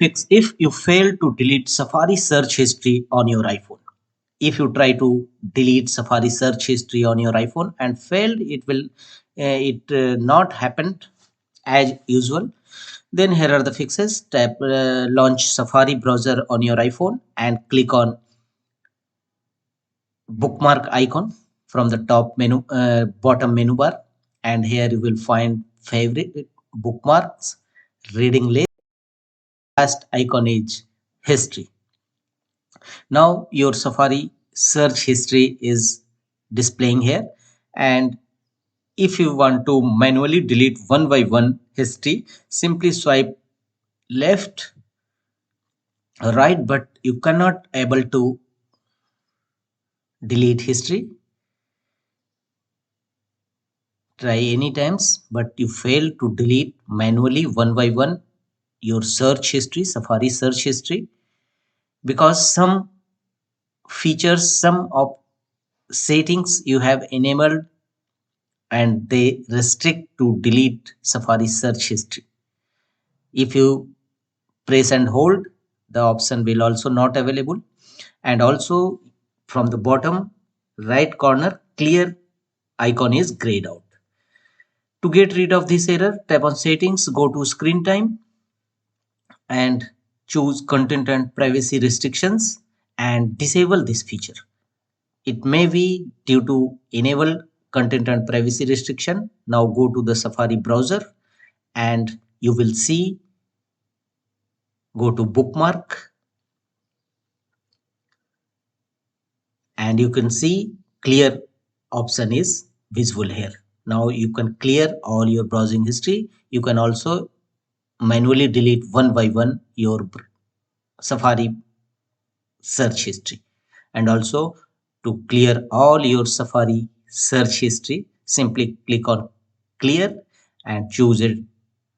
fix if you fail to delete Safari search history on your iPhone. If you try to delete Safari search history on your iPhone and failed, it not happened as usual. Then here are the fixes. Tap launch Safari browser on your iPhone and click on bookmark icon from the top menu bottom menu bar, and here you will find favorite bookmarks, reading list. Last icon is history. Now your Safari search history is displaying here, and if you want to manually delete one by one history, simply swipe left, right, but you cannot able to delete history. Try any times, but you fail to delete manually one by one your search history, Safari search history, because some features, some of settings you have enabled and they restrict to delete Safari search history. If you press and hold, the option will also not available. And also from the bottom right corner, clear icon is grayed out. To get rid of this error, tap on settings, go to screen time and choose content and privacy restrictions and disable this feature. It may be due to enable content and privacy restriction. Now go to the Safari browser and you will see, go to bookmark and you can see clear option is visible here. Now you can clear all your browsing history. You can also manually delete one by one your Safari search history. And also to clear all your Safari search history, simply click on clear and choose a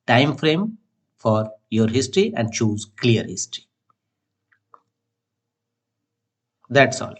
time frame for your history and choose clear history. That's all.